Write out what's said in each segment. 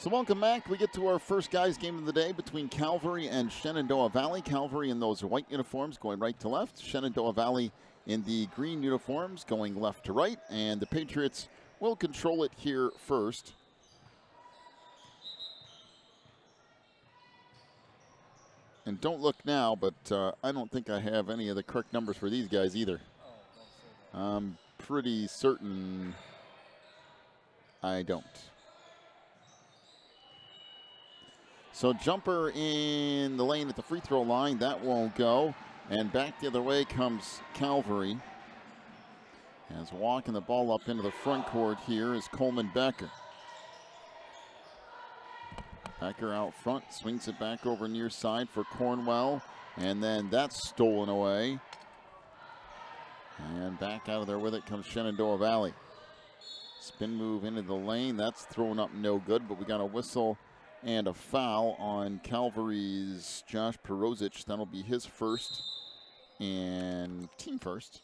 So welcome back. We get to our first guys game of the day between Calvary and Shenandoah Valley. Calvary in those white uniforms going right to left. Shenandoah Valley in the green uniforms going left to right. And the Patriots will control it here first. And don't look now, but I don't think I have any of the correct numbers for these guys either. I'm pretty certain I don't. So jumper in the lane at the free throw line. That won't go. And back the other way comes Calvary. As walking the ball up into the front court here is Coleman Becker. Becker out front, swings it back over near side for Cornwell. And then that's stolen away. And back out of there with it comes Shenandoah Valley. Spin move into the lane. That's thrown up no good, but we got a whistle and a foul on Calvary's Josh Perosic. That'll be his first and team first.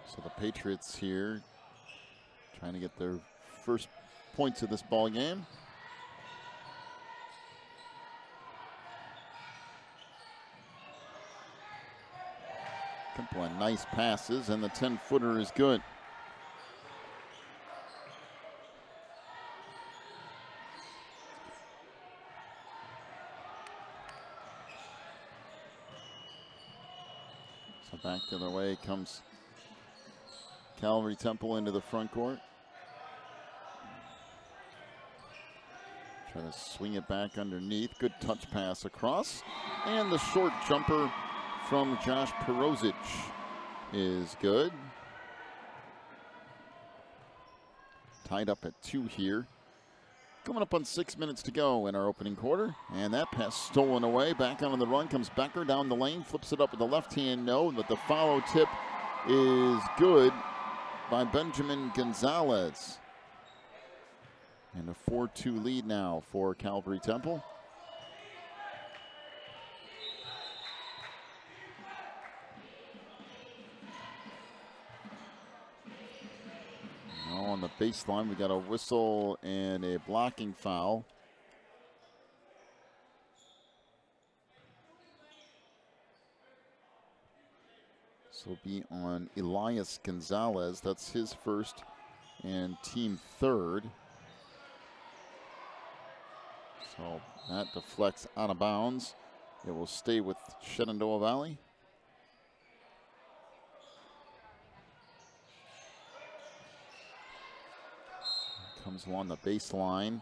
So the Patriots here trying to get their first points of this ball game. Couple of nice passes, and the 10-footer is good. So back the other way comes Calvary Temple into the front court. Try to swing it back underneath. Good touch pass across. And the short jumper from Josh Perosic is good. Tied up at 2 here. Coming up on 6 minutes to go in our opening quarter. And that pass stolen away. Back on the run comes Becker down the lane. Flips it up with the left hand. No, but the follow tip is good by Benjamin Gonzalez. And a 4-2 lead now for Calvary Temple. On the baseline, we got a whistle and a blocking foul. This will be on Elias Gonzalez. That's his first and team third. So that deflects out of bounds. It will stay with Shenandoah Valley. Comes along the baseline.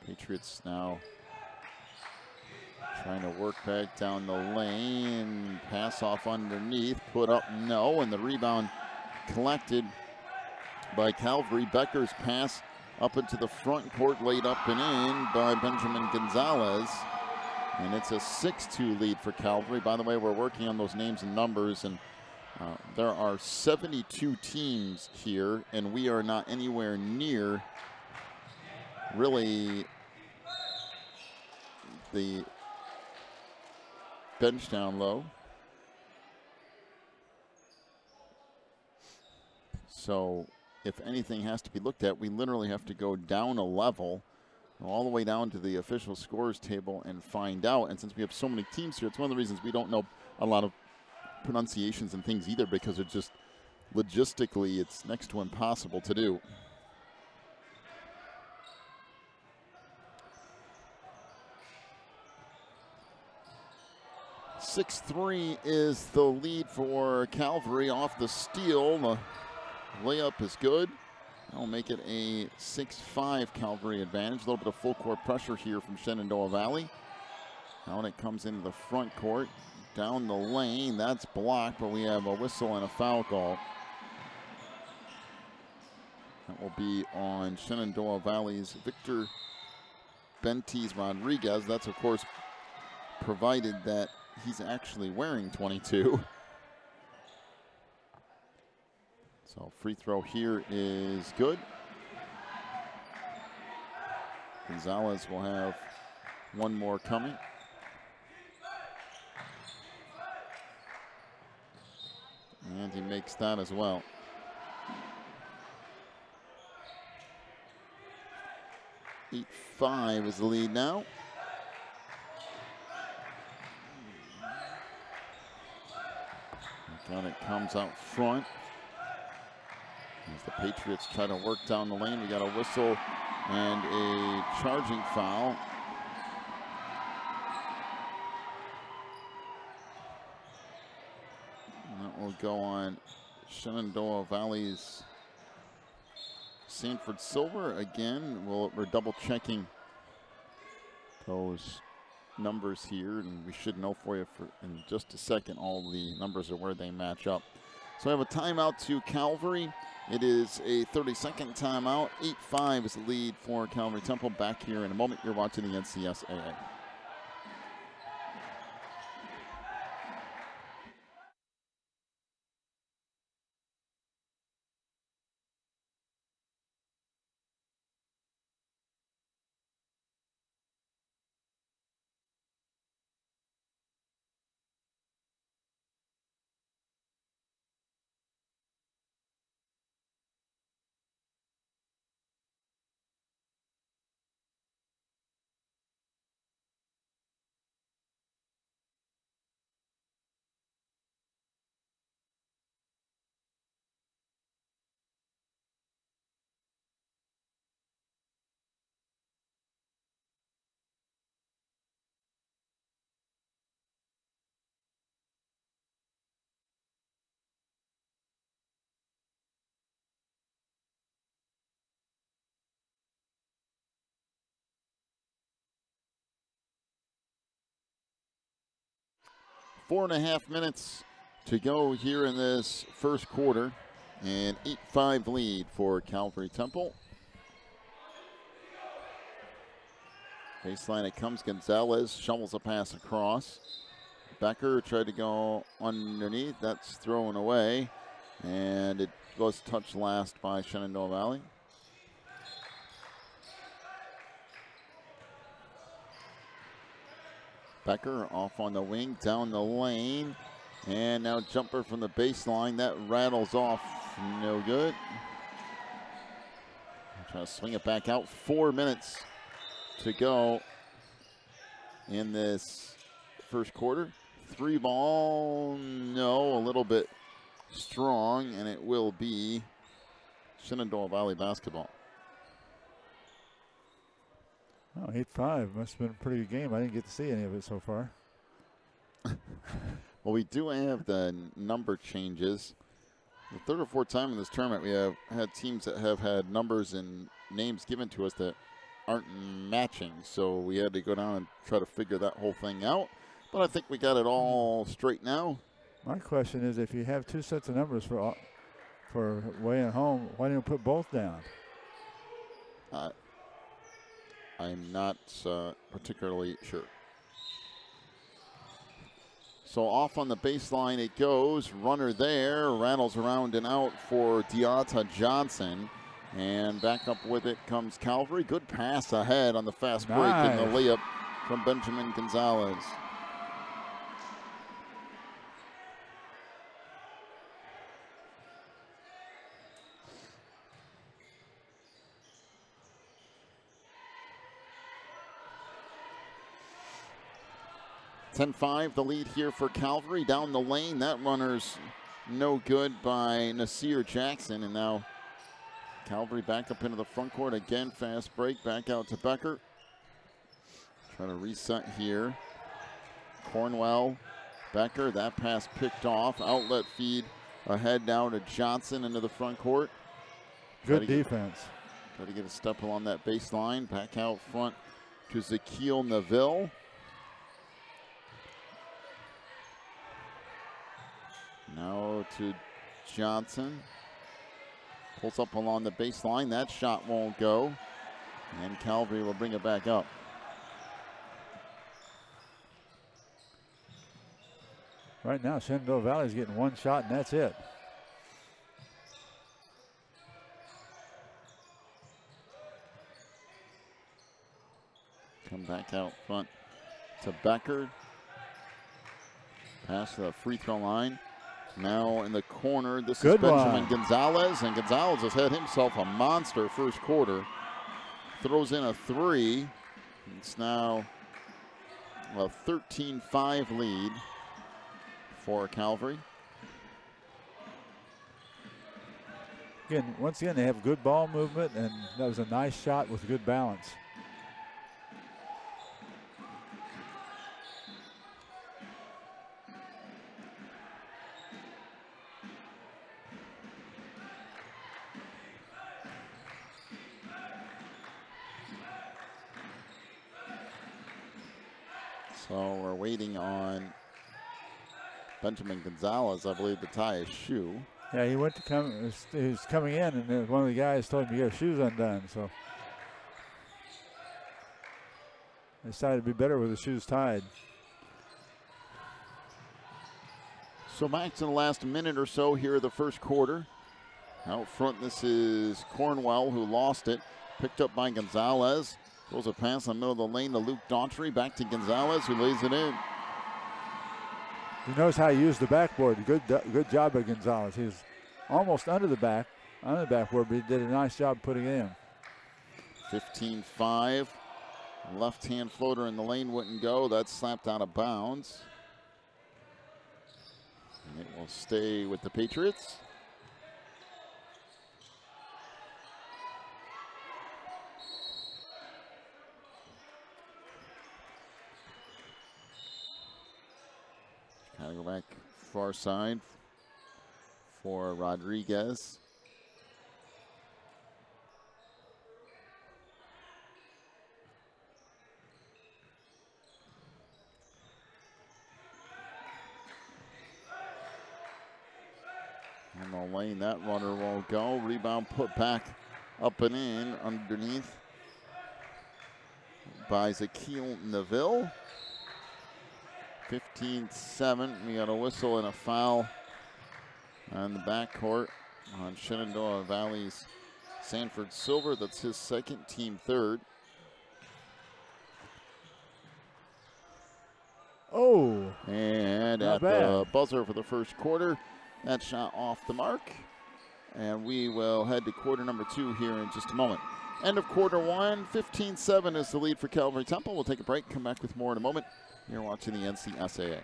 Patriots now trying to work back down the lane. Pass off underneath. Put up no. And the rebound collected by Calvary. Becker's pass up into the front court. Laid up and in by Benjamin Gonzalez. And it's a 6-2 lead for Calvary. By the way, we're working on those names and numbers. And there are 72 teams here, and we are not anywhere near really the bench down low. So if anything has to be looked at, we literally have to go down a level, all the way down to the official scores table and find out. And since we have so many teams here, it's one of the reasons we don't know a lot of pronunciations and things either, because it's just logistically it's next to impossible to do. (6-3) is the lead for Calvary off the steal. The layup is good. That'll make it a 6-5 Calvary advantage. A little bit of full court pressure here from Shenandoah Valley. Now when it comes into the front court, down the lane, that's blocked, but we have a whistle and a foul call. That will be on Shenandoah Valley's Victor Bentiz Rodriguez. That's, of course, provided that he's actually wearing 22. So free throw here is good. Gonzalez will have one more coming. And he makes that as well. Eight 5 is the lead now. And it comes out front. As the Patriots try to work down the lane, we got a whistle and a charging foul. And that will go on Shenandoah Valley's Sanford Silver again. We're double checking those numbers here, and we should know for you in just a second. All the numbers are where they match up. So we have a timeout to Calvary. It is a 30-second timeout. 8-5 is the lead for Calvary Temple. Back here in a moment. You're watching the NCSAA. Four and a half minutes to go here in this first quarter. And 8-5 lead for Calvary Temple. Baseline it comes. Gonzalez shovels a pass across. Becker tried to go underneath. That's thrown away. And it was touched last by Shenandoah Valley. Becker off on the wing, down the lane. And now jumper from the baseline. That rattles off. No good. Trying to swing it back out. 4 minutes to go in this first quarter. 3 ball, no, a little bit strong, and it will be Shenandoah Valley basketball. Oh, 8-5 must have been a pretty good game. I didn't get to see any of it so far. Well, we do have the number changes. The third or fourth time in this tournament, we have had teams that have had numbers and names given to us that aren't matching. So we had to go down and try to figure that whole thing out. But I think we got it all straight now. My question is, if you have 2 sets of numbers for away and home, why don't you put both down? I'm not particularly sure. So off on the baseline it goes. Runner there, rattles around and out for Deonta Johnson. And back up with it comes Calvary. Good pass ahead on the fast break and the layup from Benjamin Gonzalez. (10-5) the lead here for Calvary. Down the lane, that runner's no good by Nasir Jackson. And now Calvary back up into the front court again. Fast break, back out to Becker. Trying to reset here. Cornwell, Becker, that pass picked off. Outlet feed ahead now to Johnson into the front court. Good defense. Try to get a step along that baseline. Back out front to Zakiel Neville. Now to Johnson. Pulls up along the baseline. That shot won't go. And Calvary will bring it back up. Right now, Shenandoah Valley's getting 1 shot, and that's it. Come back out front to Becker. Pass to the free throw line. Now in the corner, this Good is Benjamin one. Gonzalez, and Gonzalez has had himself a monster first quarter. Throws in a three. It's now a 13-5 lead for Calvary. Again, once again, they have good ball movement, and that was a nice shot with good balance. So we're waiting on Benjamin Gonzalez, I believe, to tie his shoe. Yeah, he went to come. He was coming in, and then one of the guys told him to get his shoes undone. So they decided to be better with the shoes tied. So back to the last minute or so here of the first quarter. Out front, this is Cornwell, who lost it. Picked up by Gonzalez. Throws a pass in the middle of the lane to Luke Daughtry. Back to Gonzalez, who lays it in. He knows how to use the backboard. Good job by Gonzalez. He was almost under the backboard, but he did a nice job putting it in. 15-5. Left-hand floater in the lane wouldn't go. That's slapped out of bounds. And it will stay with the Patriots. Kind of go back far side for Rodriguez. In the lane, that runner won't go. Rebound put back up and in underneath by Zakiel Neville. 15-7. We got a whistle and a foul on the backcourt on Shenandoah Valley's Sanford Silver. That's his second, team third. Oh. And at the buzzer for the first quarter, that shot off the mark. And we will head to quarter number 2 here in just a moment. End of quarter 1, 15-7 is the lead for Calvary Temple. We'll take a break, come back with more in a moment. You're watching the NCSAA.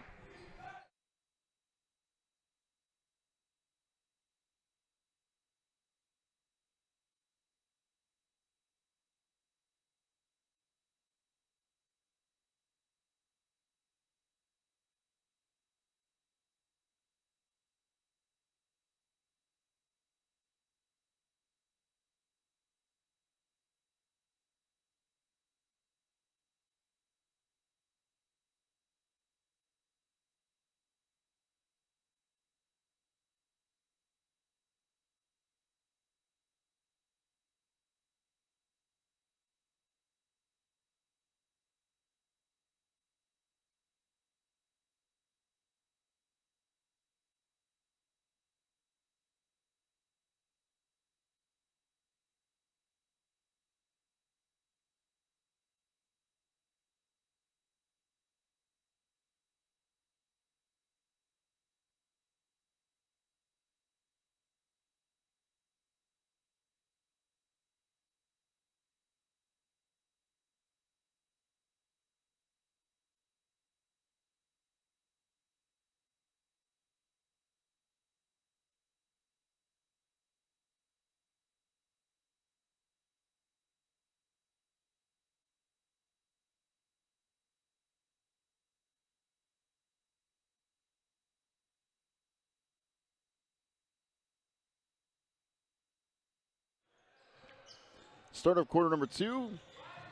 Start of quarter number 2,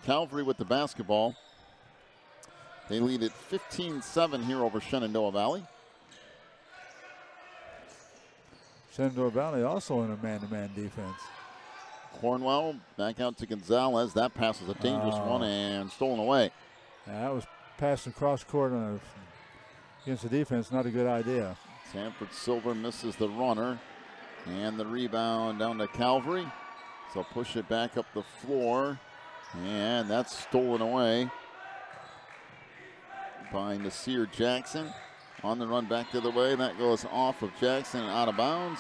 Calvary with the basketball. They lead at 15-7 here over Shenandoah Valley. Shenandoah Valley also in a man-to-man defense. Cornwell back out to Gonzalez. That pass was a dangerous one and stolen away. That was passed across court against the defense. Not a good idea. Sanford Silver misses the runner. And the rebound down to Calvary. So push it back up the floor. And that's stolen away by Nasir Jackson. On the run back the other way. That goes off of Jackson and out of bounds.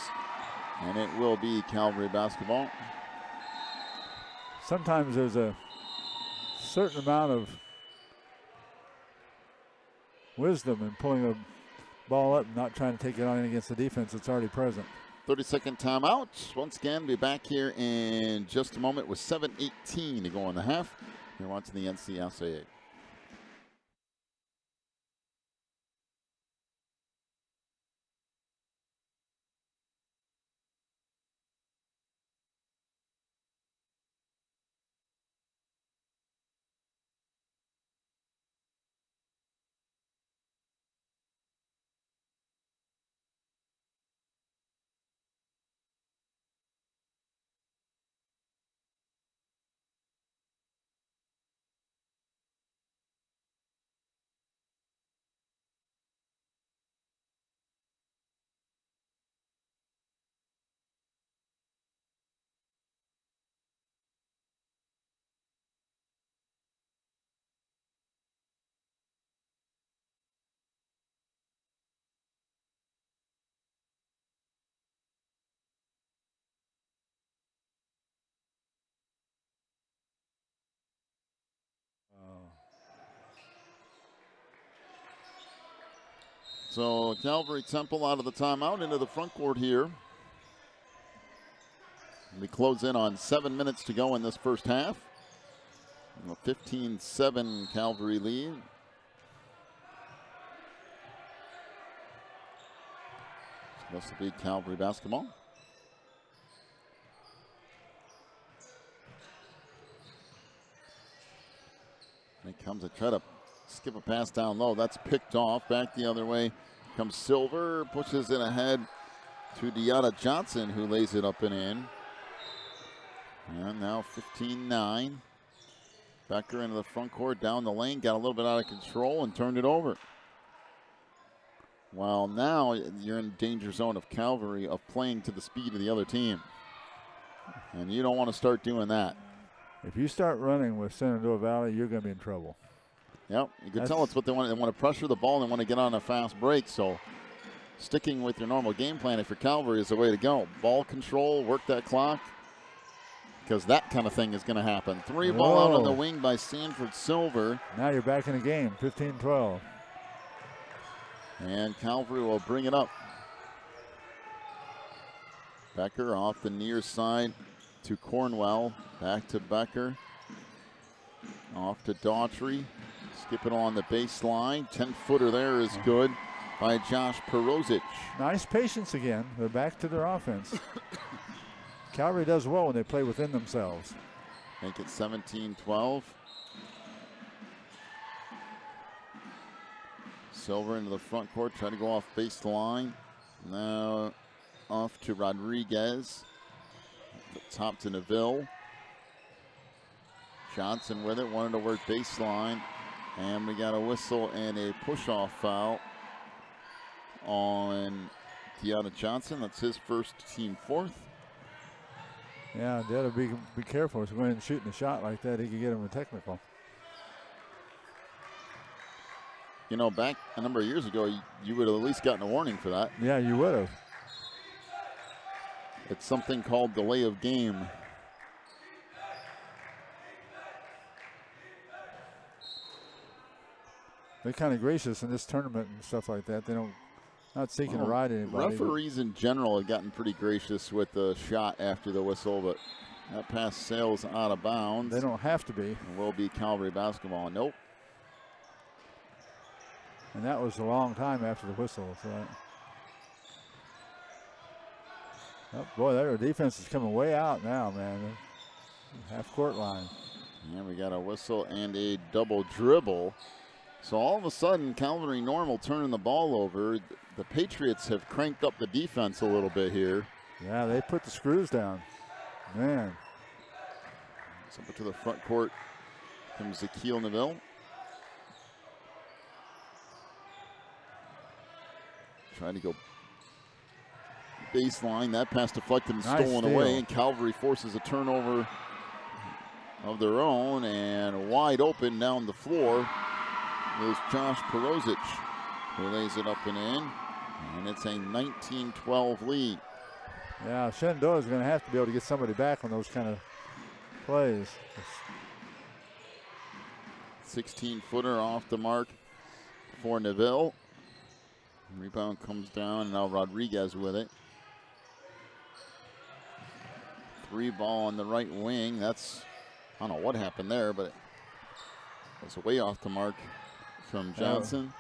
And it will be Calvary basketball. Sometimes there's a certain amount of wisdom in pulling a ball up and not trying to take it on against the defense that's already present. 30-second timeout. Once again, be back here in just a moment with 7:18 to go in the half. You're watching the NCSAA. So Calvary Temple out of the timeout into the front court here. We close in on 7 minutes to go in this first half. A 15-7 Calvary lead. So this will be Calvary basketball. And it comes to try to skip a pass down low. That's picked off. Back the other way comes Silver. Pushes it ahead to Deanna Johnson, who lays it up and in. And now 15-9. Becker into the front court, down the lane. Got a little bit out of control and turned it over. Well, now you're in danger zone of Calvary of playing to the speed of the other team. And you don't want to start doing that. If you start running with Shenandoah Valley, you're going to be in trouble. Yep, you can tell it's what they want. They want to pressure the ball and they want to get on a fast break. So sticking with your normal game plan for Calvary is the way to go. Ball control, work that clock, because that kind of thing is going to happen. Three ball out on the wing by Sanford Silver. Now you're back in the game, 15-12. And Calvary will bring it up. Becker off the near side to Cornwell. Back to Becker. Off to Daughtry. Skipping on the baseline. 10-footer there is good by Josh Perozic. Nice patience again. They're back to their offense. Calvary does well when they play within themselves. Make it 17-12. Silver into the front court, trying to go off baseline. Now off to Rodriguez. Top to Neville. Johnson with it, wanted to work baseline. And we got a whistle and a push-off foul on Deanna Johnson. That's his first, team fourth. Yeah, they ought to be careful. If he's going and shooting a shot like that, he could get him a technical. You know, back a number of years ago, you would have at least gotten a warning for that. Yeah, you would have. It's something called delay of game. They're kind of gracious in this tournament and stuff like that. They don't, not seeking to ride anybody. Referees in general have gotten pretty gracious with the shot after the whistle, but that pass sails out of bounds. They don't have to be. It will be Calvary basketball. Nope. And that was a long time after the whistle. So. Oh, boy, their defense is coming way out now, man. Half court line. And we got a whistle and a double dribble. So all of a sudden, Calvary Normal turning the ball over. The Patriots have cranked up the defense a little bit here. Yeah, they put the screws down. Man. So up to the front court comes Zakeel Neville. Trying to go baseline. That pass deflected and stolen away. And Calvary forces a turnover of their own. And wide open down the floor is Josh Perozic. who lays it up and in. And it's a 19-12 lead. Yeah, Shenandoah is going to have to be able to get somebody back on those kind of plays. 16-footer off the mark for Neville. Rebound comes down, and now Rodriguez with it. 3 ball on the right wing. That's, I don't know what happened there, but it was way off the mark from Johnson.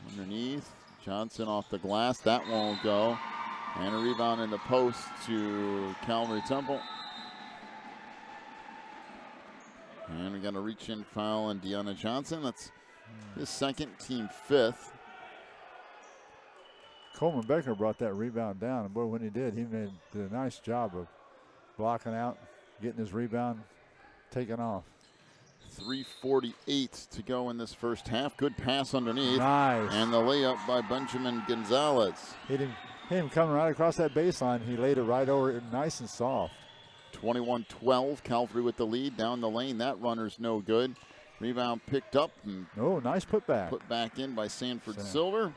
Underneath, Johnson off the glass. That won't go. And a rebound in the post to Calvary Temple. And we got a reach-in foul on Deanna Johnson. That's his second, team 5th. Coleman Becker brought that rebound down, and boy, when he did a nice job of blocking out, getting his rebound, taking off. 3:48 to go in this first half. Good pass underneath. Nice. And the layup by Benjamin Gonzalez. Hit him coming right across that baseline. He laid it right over it, nice and soft. 21-12, Calvary with the lead down the lane. That runner's no good. Rebound picked up and nice putback. Put back in by Sanford Silver.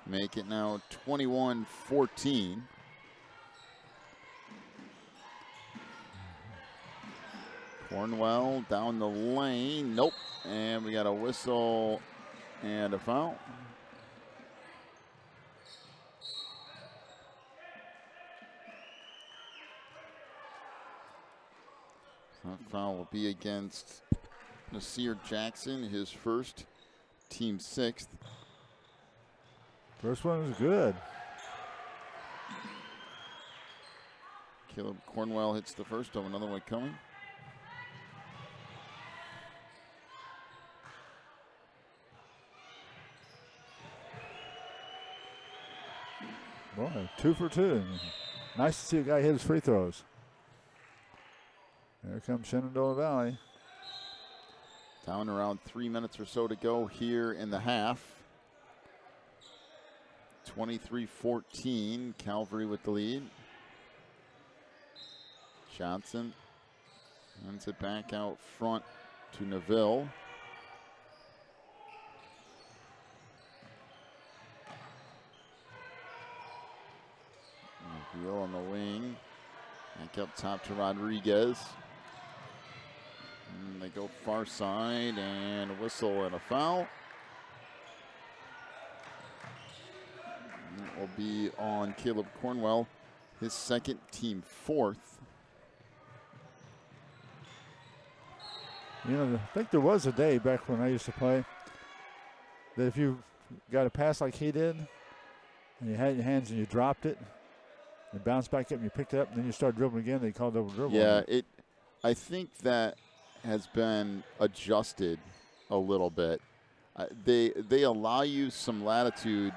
Make it now 21-14. Cornwell down the lane. Nope. And we got a whistle and a foul. That foul will be against Nasir Jackson, his first, team 6th. First one was good. Caleb Cornwell hits the first of another one coming. Boy, 2 for 2. Nice to see a guy hit his free throws. There comes Shenandoah Valley. Down around 3 minutes or so to go here in the half. 23-14, Calvary with the lead. Johnson runs it back out front to Neville. Neville on the wing. Back up top to Rodriguez. And they go far side, and a whistle and a foul. And it will be on Caleb Cornwell, his second, team 4th. You know, I think there was a day back when I used to play that if you got a pass like he did, and you had your hands and you dropped it, and bounced back up and you picked it up, and then you start dribbling again, they called double dribble. Yeah, I think that has been adjusted a little bit. They allow you some latitude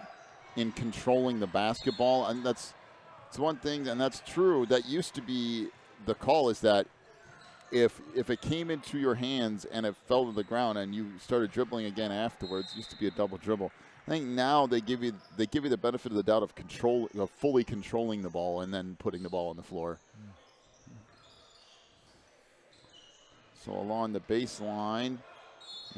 in controlling the basketball, and it's one thing, and that's true. That used to be the call, is that if it came into your hands and it fell to the ground and you started dribbling again afterwards, it used to be a double dribble. I think now they give you the benefit of the doubt of fully controlling the ball and then putting the ball on the floor. So along the baseline,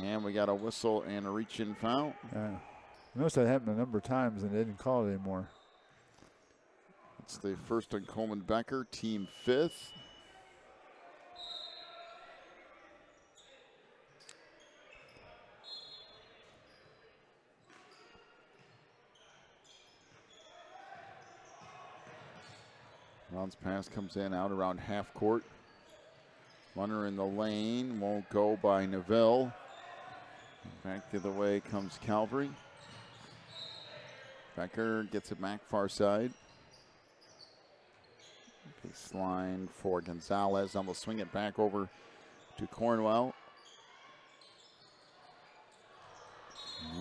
and we got a whistle and a reach-in foul. Yeah. I noticed that happened a number of times and they didn't call it anymore. It's the first on Coleman Becker, team 5th. Brown's pass comes in out around half court. Runner in the lane, won't go by Neville. Back the other way comes Calvary. Becker gets it back far side. Baseline for Gonzalez. And we'll swing it back over to Cornwell.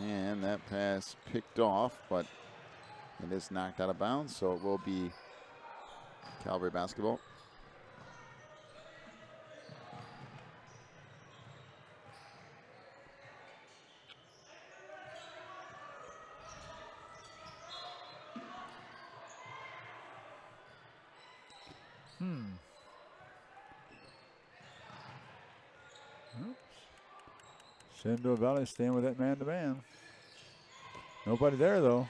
And that pass picked off, but it is knocked out of bounds, so it will be Calvary basketball. Shenandoah Valley staying with that man-to-man. Nobody there, though.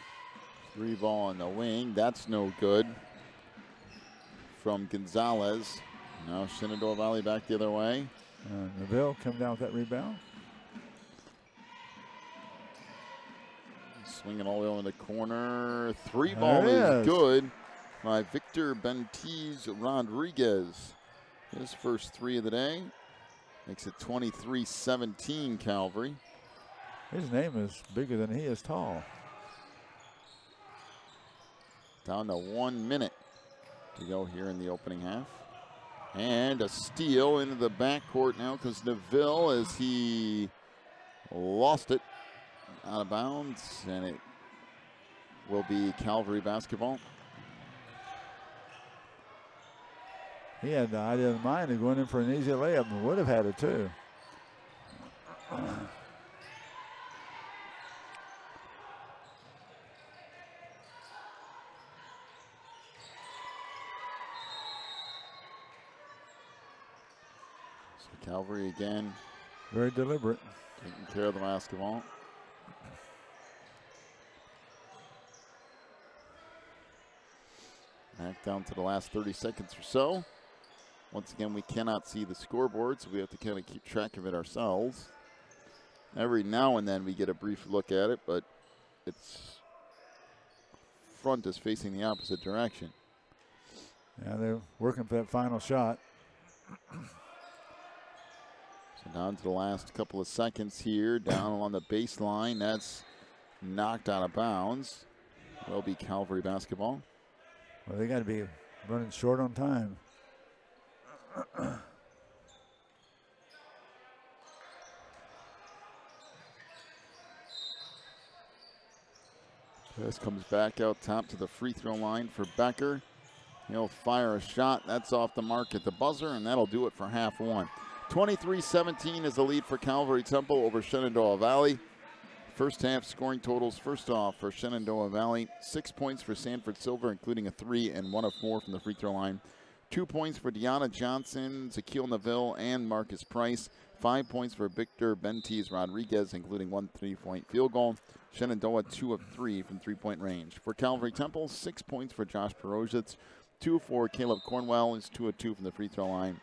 3 ball on the wing. That's no good from Gonzalez. Now Shenandoah Valley back the other way. Neville come down with that rebound. Swinging all the way over the corner. 3 ball is good by Victor Bentiz Rodriguez. His first 3 of the day. Makes it 23-17 Calvary. His name is bigger than he is tall. Down to 1 minute to go here in the opening half. And a steal into the backcourt now because Neville, as he lost it out of bounds, and it will be Calvary basketball. He had the idea in mind of going in for an easy layup and would have had it too. So Calvary again. Very deliberate. Taking care of the basketball. Back down to the last 30 seconds or so. Once again, we cannot see the scoreboard, so we have to kind of keep track of it ourselves. Every now and then we get a brief look at it, but its front is facing the opposite direction. Yeah, they're working for that final shot. So down to the last couple of seconds here, down on the baseline. That's knocked out of bounds. Will be Calvary basketball. Well, they got to be running short on time. This comes back out top to the free throw line for Becker. He'll fire a shot. That's off the mark at the buzzer, and that'll do it for half one. 23-17 is the lead for Calvary Temple over Shenandoah Valley. First half scoring totals, first off for Shenandoah Valley, 6 points for Sanford Silver, including a 3 and 1 of 4 from the free throw line. 2 points for Deanna Johnson, Zakiel Neville, and Marcus Price. 5 points for Victor Bentiz Rodriguez, including 1 3-point field goal. Shenandoah 2 of 3 from 3-point range. For Calvary Temple, 6 points for Josh Perozitz, 2 for Caleb Cornwell, is 2 of 2 from the free throw line.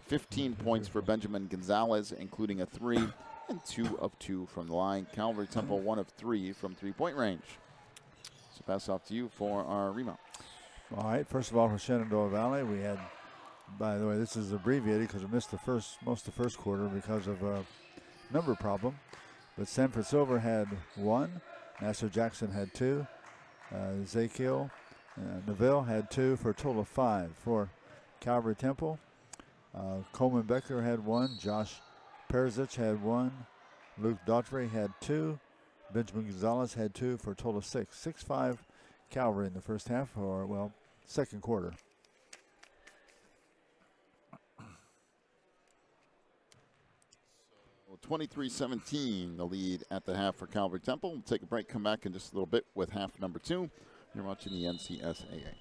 15 points for Benjamin Gonzalez, including a 3, and 2 of 2 from the line. Calvary Temple 1 of 3 from 3-point range. So pass off to you for our rebound. All right, first of all, for Shenandoah Valley, we had, by the way, this is abbreviated because we missed most of the first quarter because of a number problem. But Sanford Silver had 1, Nassau Jackson had 2, Zakiel Neville had 2 for a total of 5. For Calvary Temple, Coleman Becker had 1, Josh Perzic had 1, Luke Daughtry had 2, Benjamin Gonzalez had 2 for a total of 6. 6-5 Calvary in the first half, or, well, second quarter. So 23-17, the lead at the half for Calvary Temple. We'll take a break, come back in just a little bit with half number 2. You're watching the NCSAA.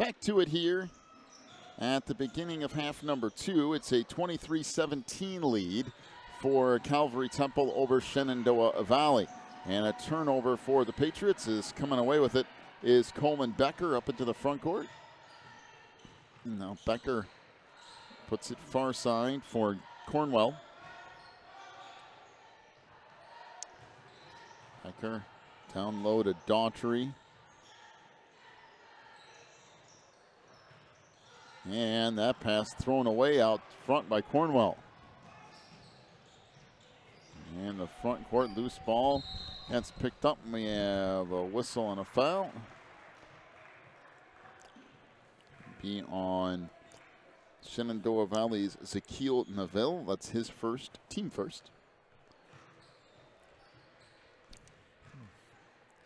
Back to it here at the beginning of half number 2. It's a 23-17 lead for Calvary Temple over Shenandoah Valley. And a turnover for the Patriots is coming away with it is Coleman Becker up into the front court. Now Becker puts it far side for Cornwell. Becker down low to Daughtry. And that pass thrown away out front by Cornwell. And the front court loose ball. That's picked up, and we have a whistle and a foul. Be on Shenandoah Valley's Zakiel Neville. That's his first, team first.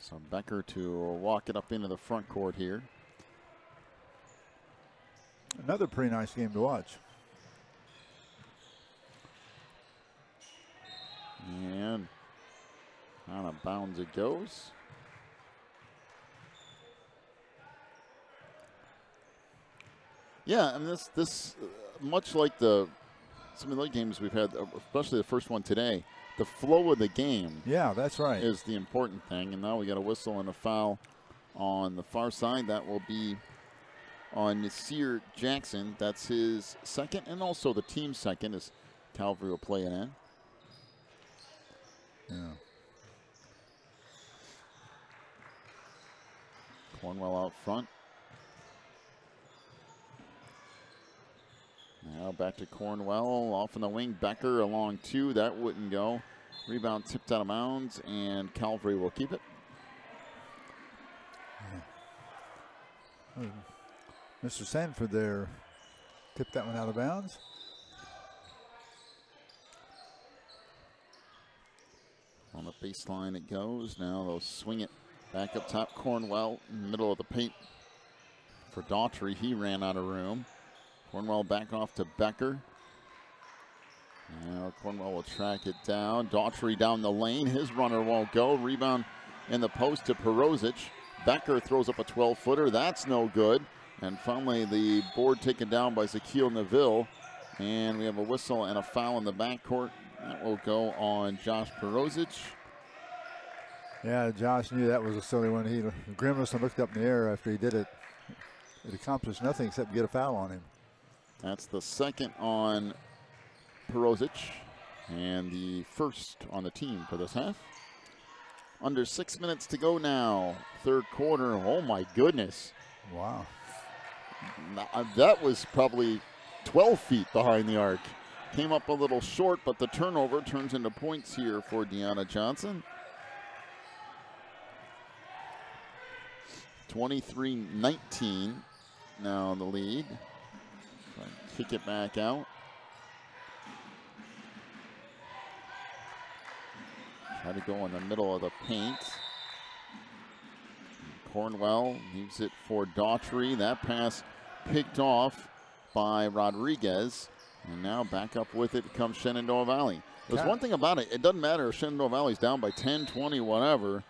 So Becker to walk it up into the front court here. Another pretty nice game to watch. And out of bounds it goes. Yeah, I mean this much like some of the other games we've had, especially the first one today, the flow of the game. Yeah, that's right. Is the important thing. And now we got a whistle and a foul on the far side. That will be on Nasir Jackson. That's his second and also the team's second as Calvary will play it in. Yeah. Cornwell out front. Now back to Cornwell, off in the wing. Becker along 2, that wouldn't go. Rebound tipped out of bounds, and Calvary will keep it. Yeah. Mr. Sanford there tipped that one out of bounds. On the baseline it goes. Now they'll swing it back up top. Cornwell in the middle of the paint for Daughtry. He ran out of room. Cornwell back off to Becker. Now Cornwell will track it down. Daughtry down the lane. His runner won't go. Rebound in the post to Perozic. Becker throws up a 12-footer. That's no good. And finally the board taken down by Zakiel Neville. And we have a whistle and a foul in the backcourt. That will go on Josh Perozic. Yeah, Josh knew that was a silly one. He grimaced and looked up in the air after he did it. It accomplished nothing except get a foul on him. That's the second on Perozic and the first on the team for this half. Under 6 minutes to go now. Third quarter. Oh my goodness. Wow. That was probably 12 feet behind the arc. Came up a little short, but the turnover turns into points here for Deanna Johnson. 23-19 now the lead. Kick it back out. Try to go in the middle of the paint. Cornwell leaves it for Daughtry. That pass picked off by Rodriguez. And now back up with it comes Shenandoah Valley. There's one thing about it. It doesn't matter if Shenandoah Valley's down by 10, 20, whatever.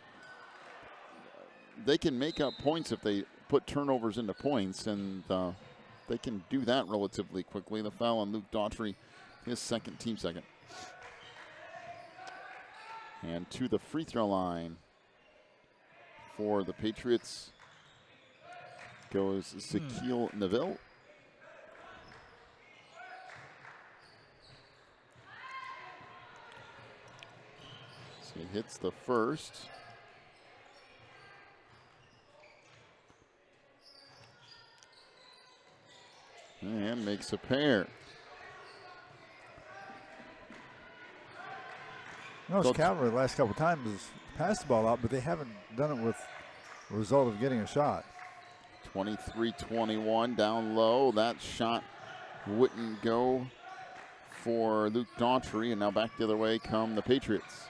They can make up points if they put turnovers into points, and they can do that relatively quickly. The foul on Luke Daughtry, his second, team second. And to the free throw line for the Patriots goes Zakiel Neville. So he hits the first. And makes a pair. Notice Calvary the last couple of times has passed the ball out, but they haven't done it with the result of getting a shot. 23-21 down low. That shot wouldn't go for Luke Daughtry, and now back the other way come the Patriots.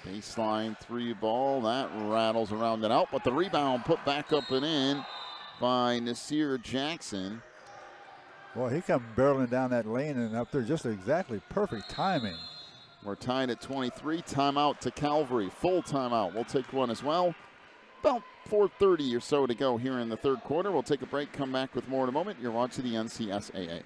Baseline 3 ball. That rattles around and out, but the rebound put back up and in by Nasir Jackson. Well, he come barreling down that lane and up there, just exactly perfect timing. We're tied at 23. Timeout to Calvary. Full timeout. We'll take one as well. About 4:30 or so to go here in the third quarter. We'll take a break, come back with more in a moment. You're watching the NCSAA.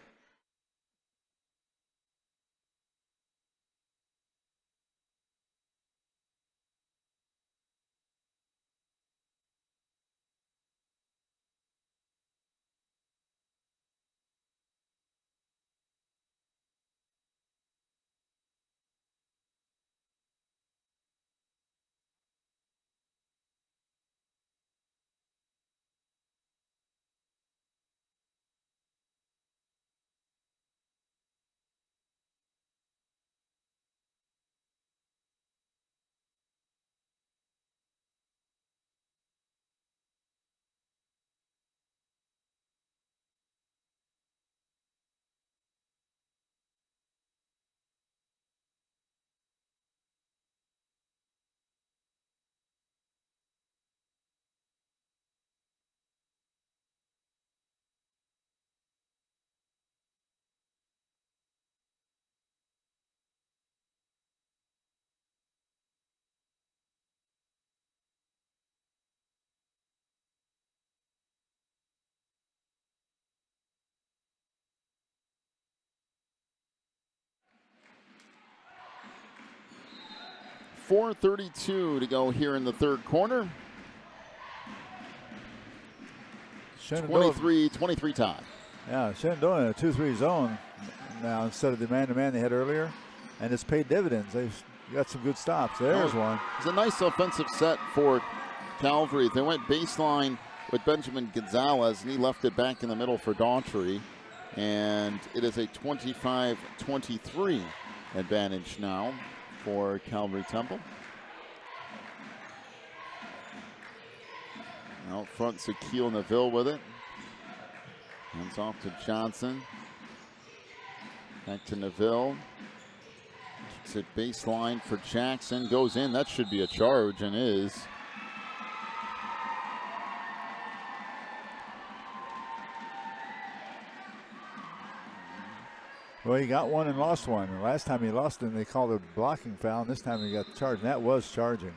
.432 to go here in the third quarter. 23 tie. Yeah, Shenandoah in a 2-3 zone now instead of the man-to-man they had earlier, and it's paid dividends. They've got some good stops. There's one. It's a nice offensive set for Calvary. They went baseline with Benjamin Gonzalez, and he left it back in the middle for Daughtry, and it is a 25-23 advantage now for Calvary Temple. Out front, Shaquille Neville with it. Hands off to Johnson. Back to Neville. Kicks it baseline for Jackson. Goes in. That should be a charge, and is. Well, he got one and lost one. And last time he lost it, they called a blocking foul. And this time he got charged, and that was charging.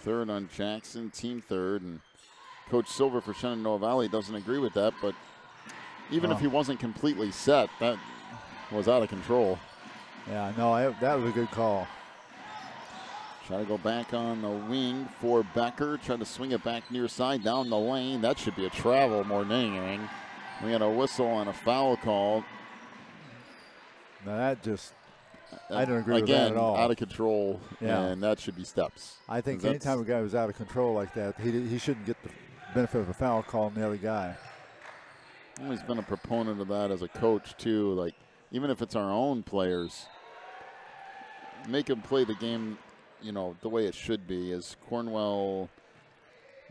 Third on Jackson, team third. And Coach Silver for Shenandoah Valley doesn't agree with that, but even if he wasn't completely set, that was out of control. Yeah, no, that was a good call. Try to go back on the wing for Becker. Try to swing it back near side down the lane. That should be a travel more than anything. We had a whistle and a foul call. Now that just, I don't agree with that at all. Again, out of control, and that should be steps. I think anytime a guy was out of control like that, he shouldn't get the benefit of a foul call on the other guy. I've always been a proponent of that as a coach too. Like, even if it's our own players, make them play the game, you know, the way it should be. As Cornwell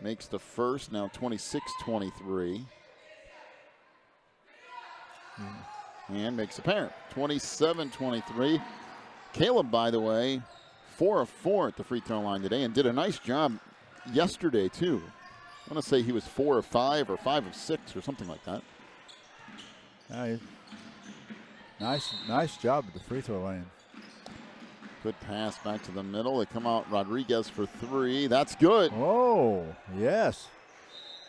makes the first, now 26-23. And makes a parent, 27-23. Caleb, by the way, 4 of 4 at the free throw line today and did a nice job yesterday, too. I want to say he was 4 of 5 or 5 of 6 or something like that. Nice job at the free throw line. Good pass back to the middle. They come out Rodriguez for 3. That's good. Oh, yes.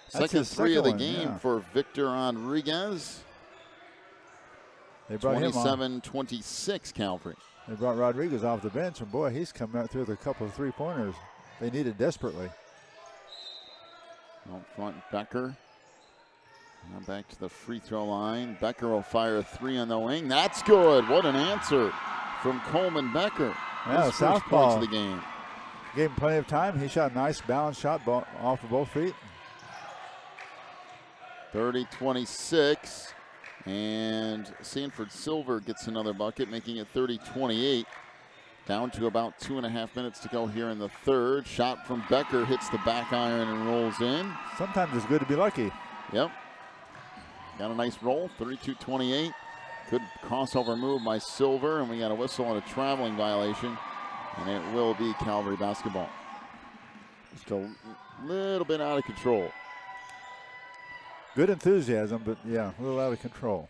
Second three of the game for Victor Rodriguez. They brought 27-26 Calvary. They brought Rodriguez off the bench, and boy, he's coming out through with a couple of three-pointers. They need it desperately. Out front, Becker. Now back to the free throw line. Becker will fire a 3 on the wing. That's good. What an answer from Coleman Becker. Yeah, his southpaw. first points of the game. Gave him plenty of time. He shot a nice balanced shot off of both feet. 30-26. And Sanford Silver gets another bucket, making it 30-28. Down to about 2.5 minutes to go here in the third. Shot from Becker hits the back iron and rolls in. Sometimes it's good to be lucky. Yep. Got a nice roll, 32-28. Good crossover move by Silver, and we got a whistle and a traveling violation. And it will be Calvary basketball. Just a little bit out of control. Good enthusiasm, but yeah, a little out of control.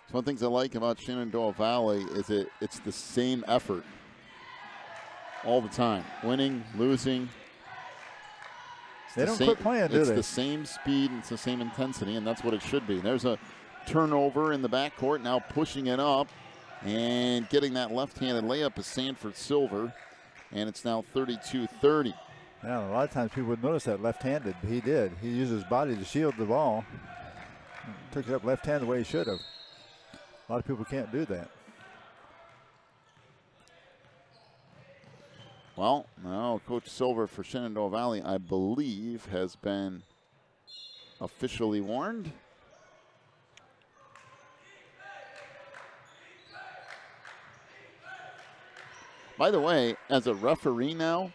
So one of the things I like about Shenandoah Valley is it's the same effort all the time. Winning, losing, They don't quit playing, do they? It's the same speed and it's the same intensity, and that's what it should be. There's a turnover in the backcourt, now pushing it up and getting that left-handed layup is Sanford Silver, and it's now 32-30. Yeah, a lot of times people would notice that left-handed. He did. He used his body to shield the ball. Took it up left-handed the way he should have. A lot of people can't do that. Well, now Coach Silver for Shenandoah Valley, I believe, has been officially warned. By the way, as a referee now,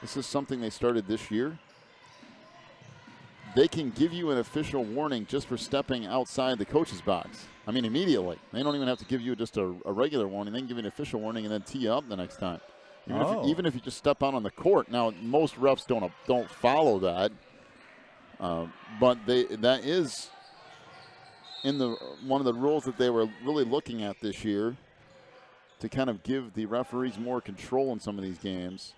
this is something they started this year. They can give you an official warning just for stepping outside the coach's box. I mean, immediately. They don't even have to give you just a regular warning. They can give you an official warning and then tee you up the next time. Even if you just step out on the court. Now, most refs don't follow that, but that is in one of the rules that they were really looking at this year to kind of give the referees more control in some of these games.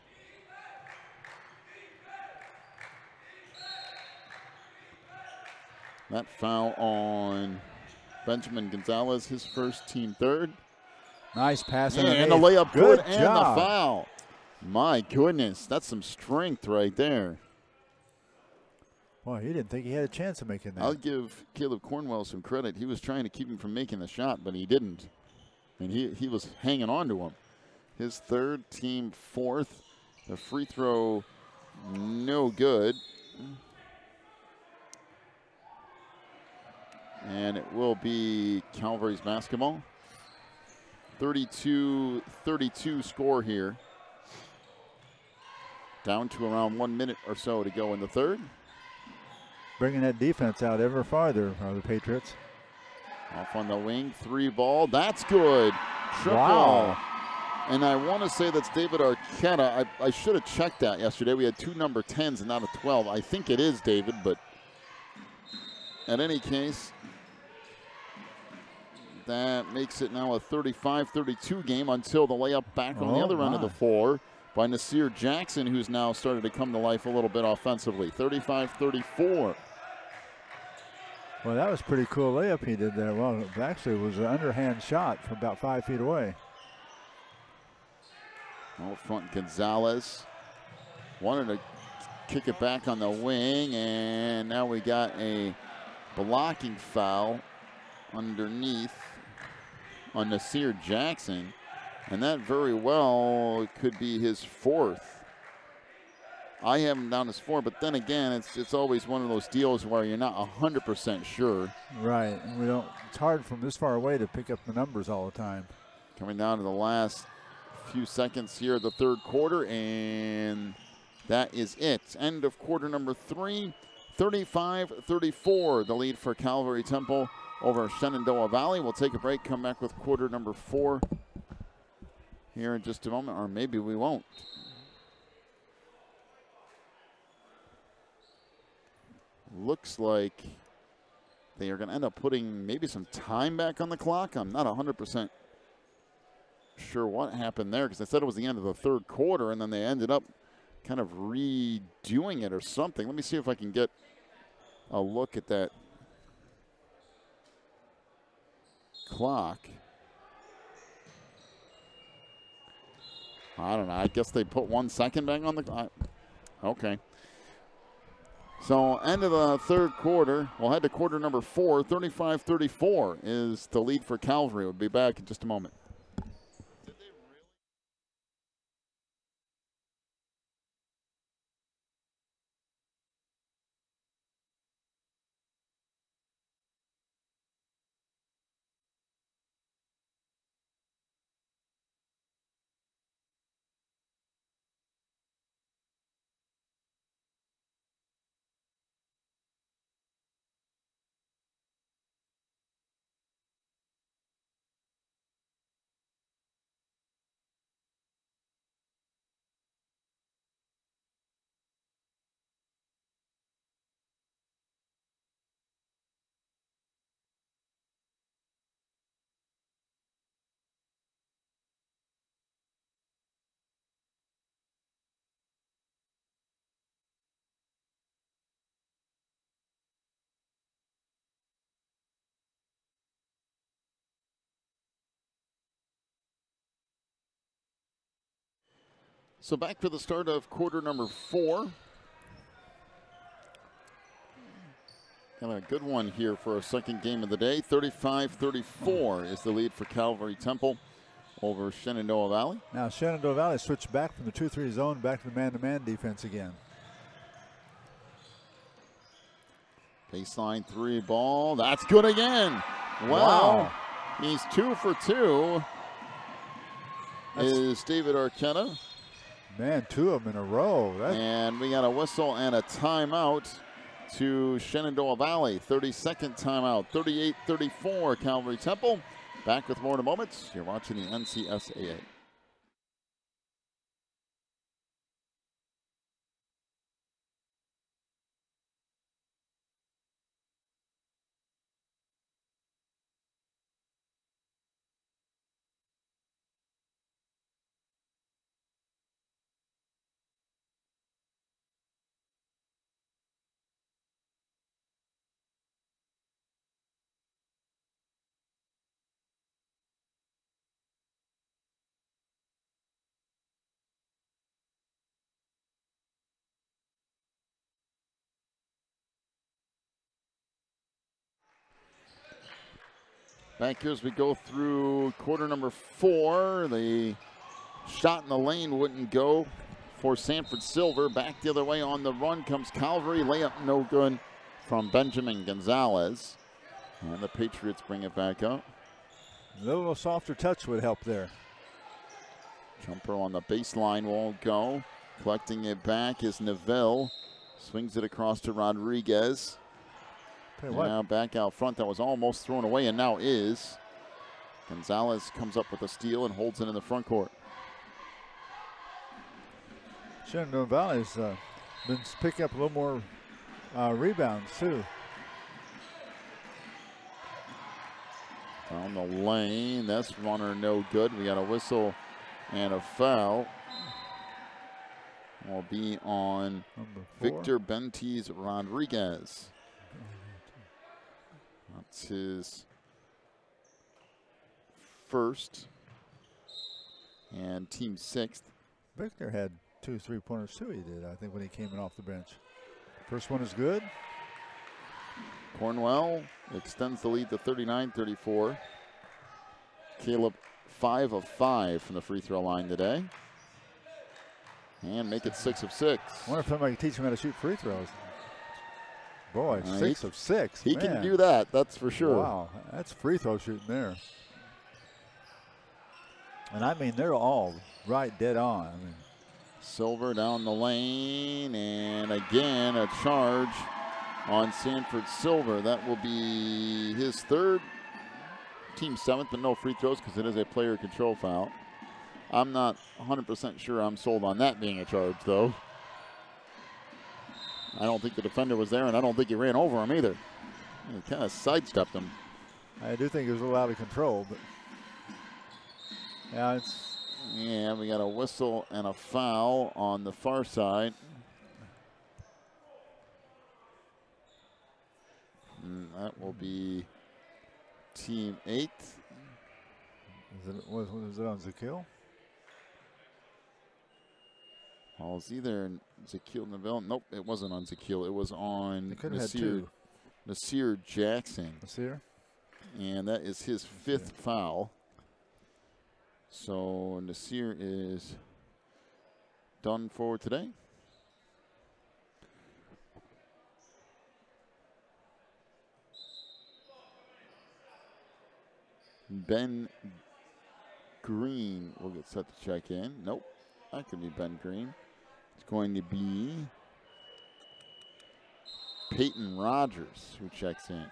That foul on Benjamin Gonzalez, his first, team third. Nice pass. And the layup good and job. the foul. My goodness, that's some strength right there. Well, he didn't think he had a chance of making that. I'll give Caleb Cornwell some credit. He was trying to keep him from making the shot, but he didn't. And he was hanging on to him. His third, team fourth. The free throw, no good. And it will be Calvary's basketball. 32-32 score here. Down to around 1 minute or so to go in the third. Bringing that defense out ever farther are the Patriots. Off on the wing, 3 ball. That's good. Triple. Wow. And I want to say that's David Arquetta. I should have checked that yesterday. We had 2 number 10s and not a 12. I think it is David, but in any case, that makes it now a 35-32 game until the layup back on the other end of the floor by Nasir Jackson, who's now started to come to life a little bit offensively. 35-34. Well, that was a pretty cool layup he did there. Well, actually, it was an underhand shot from about 5 feet away. Out front, Gonzalez wanted to kick it back on the wing, and now we got a blocking foul underneath on Nasir Jackson, and that very well could be his 4th. I have him down as 4, but then again, it's always one of those deals where you're not 100% sure. Right, and it's hard from this far away to pick up the numbers all the time. Coming down to the last few seconds here of the third quarter, and that is it. End of quarter number 3, 35-34, the lead for Calvary Temple over Shenandoah Valley. We'll take a break, come back with quarter number 4 here in just a moment, or maybe we won't. Looks like they are going to end up putting maybe some time back on the clock. I'm not 100% sure what happened there, because they said it was the end of the third quarter, and then they ended up kind of redoing it or something. Let me see if I can get a look at that clock. I don't know. I guess they put 1 second back on the clock. Okay. So end of the third quarter. We'll head to quarter number 4. 35-34 is the lead for Calvary. We'll be back in just a moment. So back for the start of quarter number 4. Got a good one here for our second game of the day. 35-34 is the lead for Calvary Temple over Shenandoah Valley. Now Shenandoah Valley switched back from the 2-3 zone back to the man-to-man defense again. Baseline 3 ball. That's good again. Wow. He's 2 for 2. Is David Arquetta. Man, 2 of them in a row. And we got a whistle and a timeout to Shenandoah Valley. 32nd timeout. 38-34 Calvary Temple. Back with more in a moment. You're watching the NCSAA. Back here as we go through quarter number 4. The shot in the lane wouldn't go for Sanford Silver. Back the other way on the run comes Calvary. Layup no good from Benjamin Gonzalez. And the Patriots bring it back up. A little softer touch would help there. Jumper on the baseline won't go. Collecting it back is Neville. Swings it across to Rodriguez. Now back out front. That was almost thrown away and now is. Gonzalez comes up with a steal and holds it in the front court. Shenandoah Valley's been picking up a little more rebounds too. Down the lane. That's runner no good. We got a whistle and a foul. Will be on Victor Bentiz Rodriguez. That's his first and team 6th. Victor had 2 3-pointers too, he did, I think, when he came in off the bench. First one is good. Cornwell extends the lead to 39-34. Caleb 5 of 5 from the free throw line today. And make it 6 of 6. I wonder if somebody can teach him how to shoot free throws. Boy, 6 of 6. He can do that, that's for sure. Wow, that's free throw shooting there. And I mean, they're all right dead on. I mean, Silver down the lane, and again a charge on Sanford Silver. That will be his 3rd, team 7th, but no free throws because it is a player control foul. I'm not 100% sure I'm sold on that being a charge, though. I don't think the defender was there, and I don't think he ran over him either. He kind of sidestepped him. I do think it was a little out of control, but yeah, yeah, we got a whistle and a foul on the far side. And that will be team 8. Was it on Zakil? Well, it's either Zakil Neville. Nope, it wasn't on Zakil. It was on Nasir Jackson. Nasir? And that is his 5th foul. So Nasir is done for today. Ben Green will get set to check in. Nope, that could be Ben Green. It's going to be Peyton Rogers who checks in.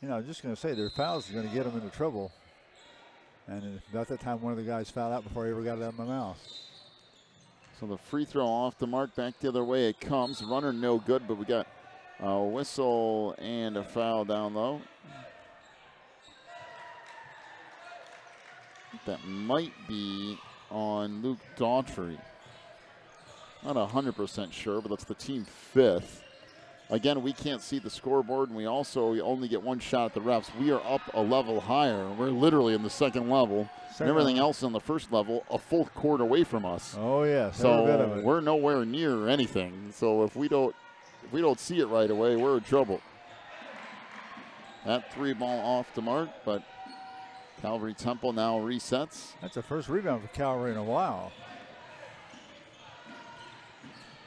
You know, I'm just going to say their fouls are going to get them into trouble. And about that time, one of the guys fouled out before he ever got it out of my mouth. So the free throw off the mark, back the other way it comes. Runner no good, but we got a whistle and a foul down low. That might be on Luke Daughtry. Not 100% sure, but that's the team 5th. again, we can't see the scoreboard, and we also only get one shot at the refs. We are up a level higher. We're literally in the second level. And everything else on the first level, a full court away from us. Oh, yes. So we're nowhere near anything. So if we don't see it right away, we're in trouble. That 3 ball off the mark, but Calvary Temple now resets. That's the first rebound for Calvary in a while.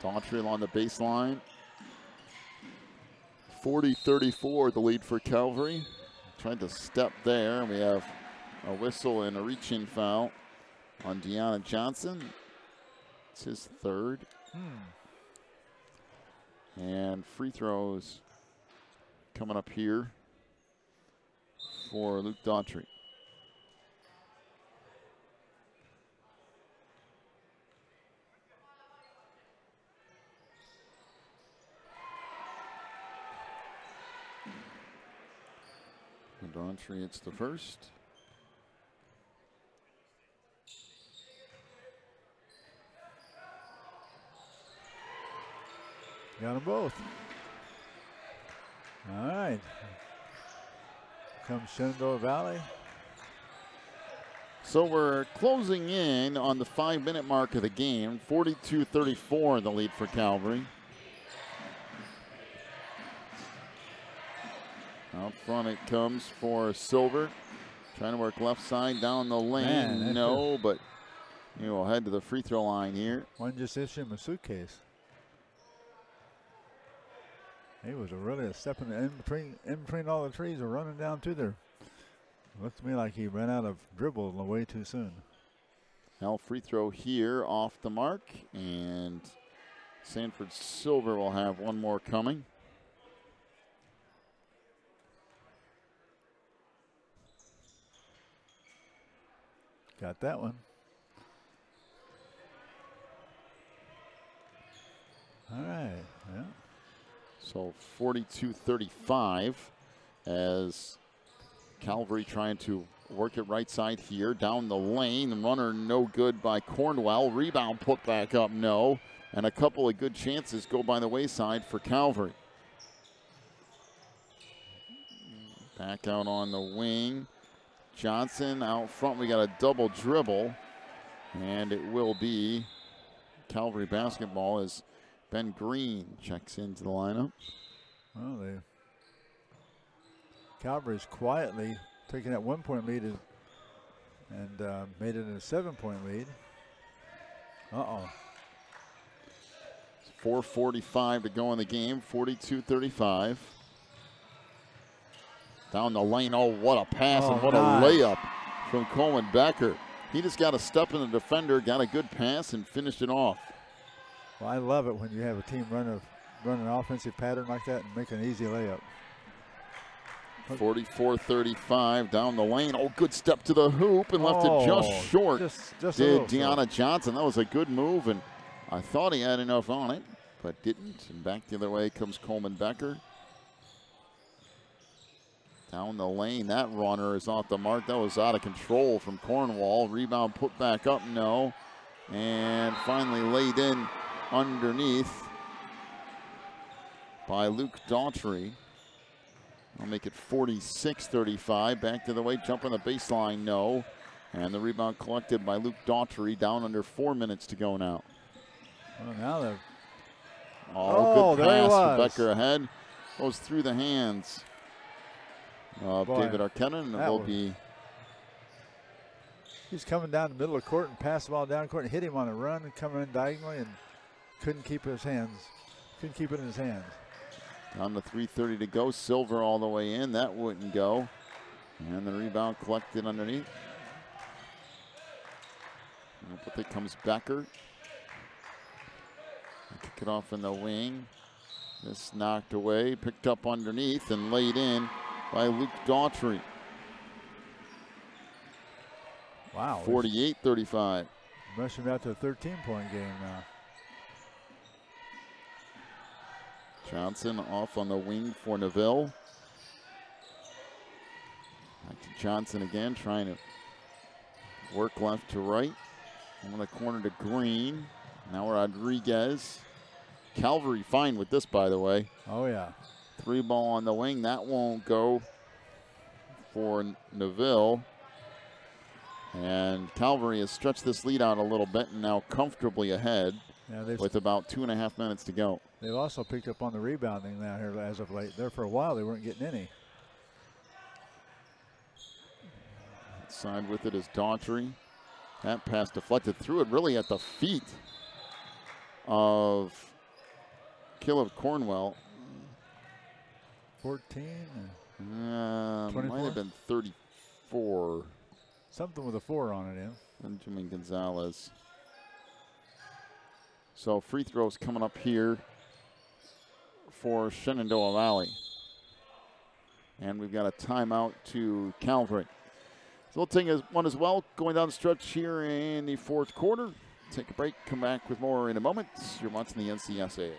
Daughtry on the baseline. 40-34, the lead for Calvary. Tried to step there. We have a whistle and a reach-in foul on Deanna Johnson. It's his third. And free throws coming up here for Luke Daughtry. Daughtry, it's the first. Got them both. All right. Comes Shenandoah Valley. So we're closing in on the 5-minute mark of the game. 42-34 the lead for Calvary. Out front it comes for Silver. Trying to work left side down the lane. No, but he will head to the free throw line here. One just issue him a suitcase. He was really stepping in between all the trees and running down to there. Looks to me like he ran out of dribble way too soon. Now free throw here off the mark, and Sanford Silver will have one more coming. Got that one. All right, yeah. So 42-35 as Calvary trying to work it right side here. Down the lane, the runner no good by Cornwell. Rebound put back up, no. And a couple of good chances go by the wayside for Calvary. Back out on the wing. Johnson out front, we got a double dribble. And it will be Calvary basketball as Ben Green checks into the lineup. Well, Calvary's quietly taking that 1-point lead and made it a 7-point lead. 4:45 to go in the game, 42-35. Down the lane, oh, what a pass and what nice. A layup from Coleman Becker. He just got a step in the defender, got a good pass, and finished it off. Well, I love it when you have a team run an offensive pattern like that and make an easy layup. 44-35 down the lane. Oh, good step to the hoop and left it just short. Just did Deanna Johnson. That was a good move, and I thought he had enough on it, but didn't. And back the other way comes Coleman Becker. Down the lane, that runner is off the mark. That was out of control from Cornwall. Rebound put back up, no. And finally laid in underneath by Luke Daughtry. I'll make it 46-35. Back to the way, jump on the baseline, no. And the rebound collected by Luke Daughtry, down under 4 minutes to go now. Well, now they're... good pass for Becker ahead. Goes through the hands of David Arquette, and it will be... He's coming down the middle of the court and passed the ball down court and hit him on a run and coming in diagonally and couldn't keep it in his hands. Down to 3:30 to go. Silver all the way in. That wouldn't go. And the rebound collected underneath. But there comes Becker. Kick it off in the wing. This knocked away, picked up underneath, and laid in by Luke Daughtry. Wow. 48-35. Rushing out to a 13-point game now. Johnson off on the wing for Neville. Back to Johnson again, trying to work left to right. On the corner to Green. Now Rodriguez Calvary fine with this, by the way. Oh, yeah. 3 ball on the wing. That won't go for Neville. And Calvary has stretched this lead out a little bit and now comfortably ahead with about 2.5 minutes to go. They've also picked up on the rebounding now here as of late. There for a while they weren't getting any. Side with it is Daughtry. That pass deflected through it really at the feet of Caleb Cornwell. 14? Might have been 34. Something with a 4 on it, yeah. Benjamin Gonzalez. So free throws coming up here for Shenandoah Valley. And we've got a timeout to Calvary. So we'll take one as well going down the stretch here in the 4th quarter. Take a break, come back with more in a moment. You're watching the NCSA.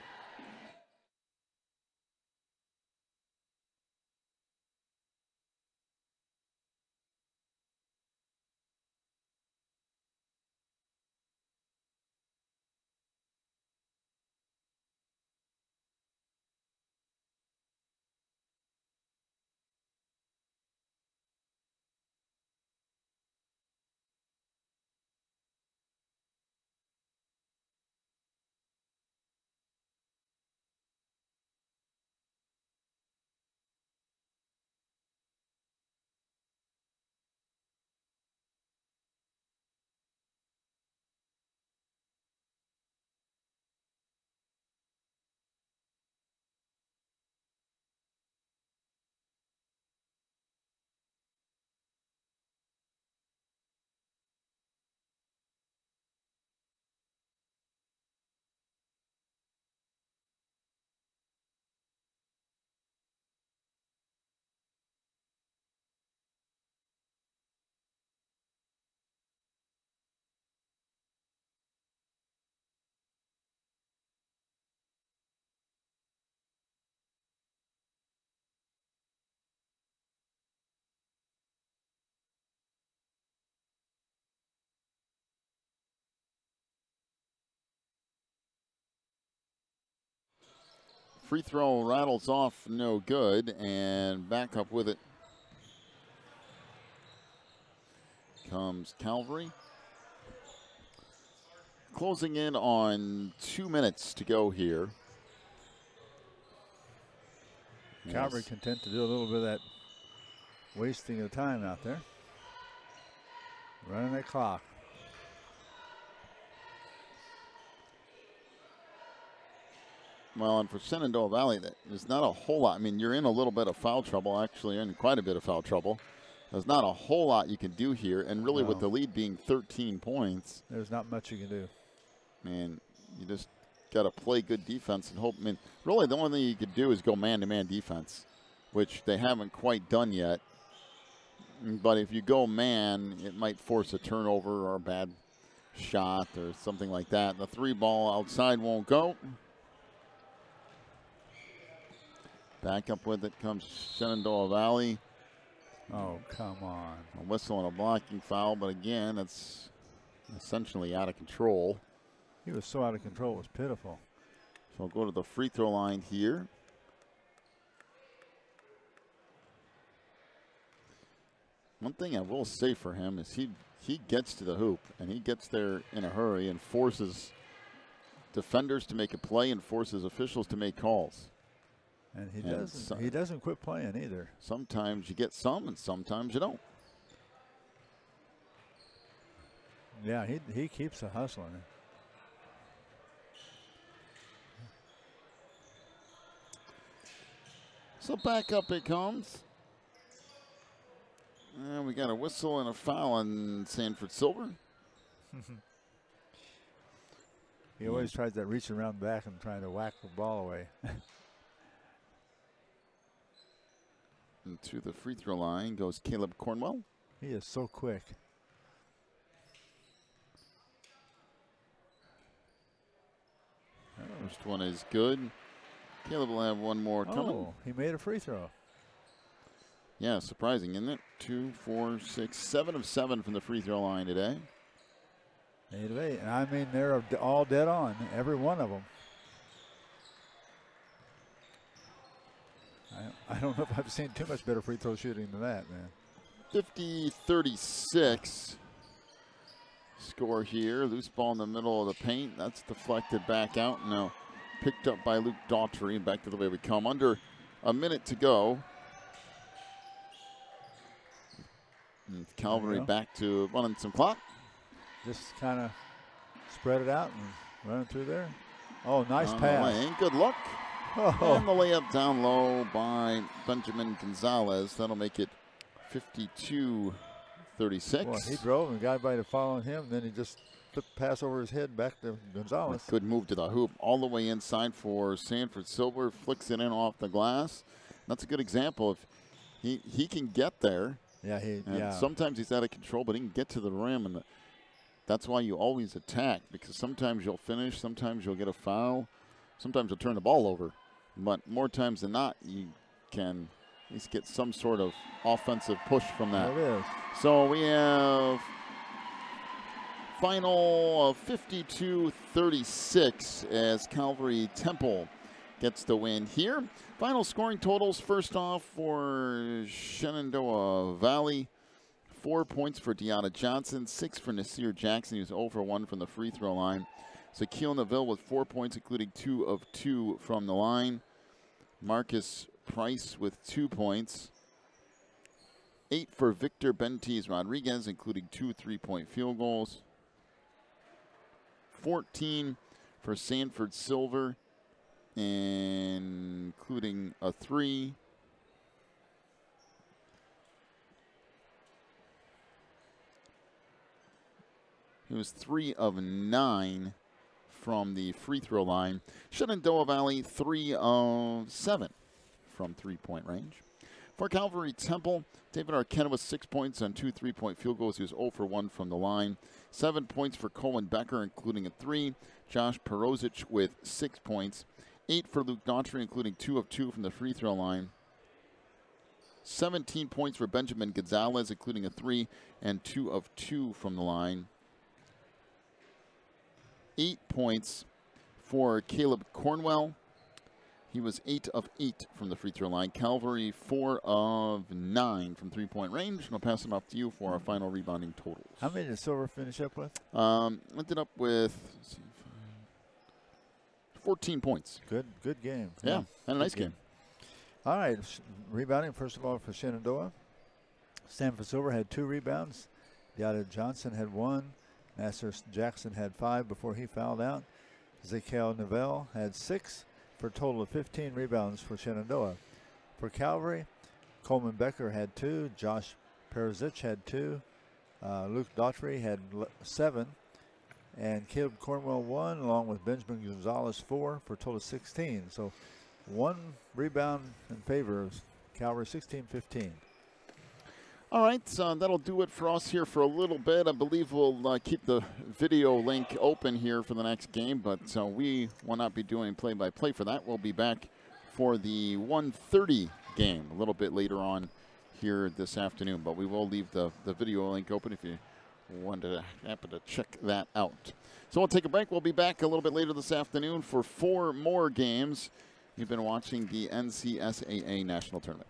Free throw rattles off, no good, and back up with it comes Calvary. Closing in on 2 minutes to go here. Calvary content to do a little bit of that wasting of time out there. Running that clock. Well, and for Shenandoah Valley, there's not a whole lot. I mean, you're in a little bit of foul trouble. Actually, you're in quite a bit of foul trouble. There's not a whole lot you can do here. And really, with the lead being 13 points, there's not much you can do. Man, you just got to play good defense and hope. I mean, really, the only thing you could do is go man-to-man defense, which they haven't quite done yet. But if you go man, it might force a turnover or a bad shot or something like that. The 3 ball outside won't go. Back up with it comes Shenandoah Valley. Oh, come on. A whistle and a blocking foul, but again, it's essentially out of control. He was so out of control, it was pitiful. So I'll go to the free throw line here. One thing I will say for him is he gets to the hoop, and he gets there in a hurry and forces defenders to make a play and forces officials to make calls. And he doesn't quit playing either. Sometimes you get some, and sometimes you don't. Yeah, he keeps the hustling. So back up it comes. And we got a whistle and a foul on Sanford Silver. He always tries that reach around back and trying to whack the ball away. And to the free throw line goes Caleb Cornwell. He is so quick. First one is good. Caleb will have one more coming. Oh, he made a free throw. Yeah, surprising, isn't it? 2, 4, 6, 7 of 7 from the free throw line today. 8 of 8. And I mean, they're all dead on, every one of them. I don't know if I've seen too much better free throw shooting than that, man. 50-36 score here. Loose ball in the middle of the paint. That's deflected back out. Now picked up by Luke Daughtry. And back to the way we come. Under a minute to go. And Calvary back to running some clock. Just kind of spread it out and running through there. Oh, nice pass. Lane. Good look. Oh. And the layup down low by Benjamin Gonzalez. That'll make it 52-36. Boy, he drove and got everybody to follow him. And then he just flipped the pass over his head back to Gonzalez. Good move to the hoop. All the way inside for Sanford Silver. Flicks it in off the glass. That's a good example. If he can get there. Yeah, Sometimes he's out of control, but he can get to the rim, and that's why you always attack, because sometimes you'll finish, sometimes you'll get a foul, sometimes you'll turn the ball over, but more times than not, you can at least get some sort of offensive push from that. It is. So we have final of 52-36 as Calvary Temple gets the win here. Final scoring totals, first off for Shenandoah Valley. 4 points for Deanna Johnson, 6 for Nasir Jackson. He was 0 for 1 from the free throw line. Zakeel Neville with 4 points, including 2 of 2 from the line. Marcus Price with 2 points. 8 for Victor Bentiz Rodriguez, including 2 3-point field goals. 14 for Sanford Silver, including a 3. It was 3 of 9 from the free throw line. Shenandoah Valley, 3 of 7 from 3-point range. For Calvary Temple, David Arquette with 6 points on 2 3-point field goals. He was 0 for 1 from the line. 7 points for Colin Becker, including a 3. Josh Perozic with 6 points. 8 for Luke Daughtry, including 2 of 2 from the free throw line. 17 points for Benjamin Gonzalez, including a 3 and 2 of 2 from the line. 8 points for Caleb Cornwell. He was 8 of 8 from the free throw line. Calvary 4 of 9 from 3-point range. And I'll pass it off to you for our final rebounding totals. How many did Silver finish up with? Ended up with 14 points. Good game. Yeah, and a nice game. All right, rebounding first of all for Shenandoah. Sanford Silver had 2 rebounds. Deanna Johnson had 1. Nasser Jackson had 5 before he fouled out. Zakeel Neville had 6 for a total of 15 rebounds for Shenandoah. For Calvary, Coleman Becker had 2. Josh Perozic had 2. Luke Daughtry had 7. And Caleb Cornwell 1, along with Benjamin Gonzalez 4 for a total of 16. So 1 rebound in favor of Calvary, 16-15. All right, that'll do it for us here for a little bit. I believe we'll keep the video link open here for the next game, but we will not be doing play-by-play for that. We'll be back for the 1:30 game a little bit later on here this afternoon, but we will leave the video link open if you want to happen to check that out. So we'll take a break. We'll be back a little bit later this afternoon for 4 more games. You've been watching the NCSAA National Tournament.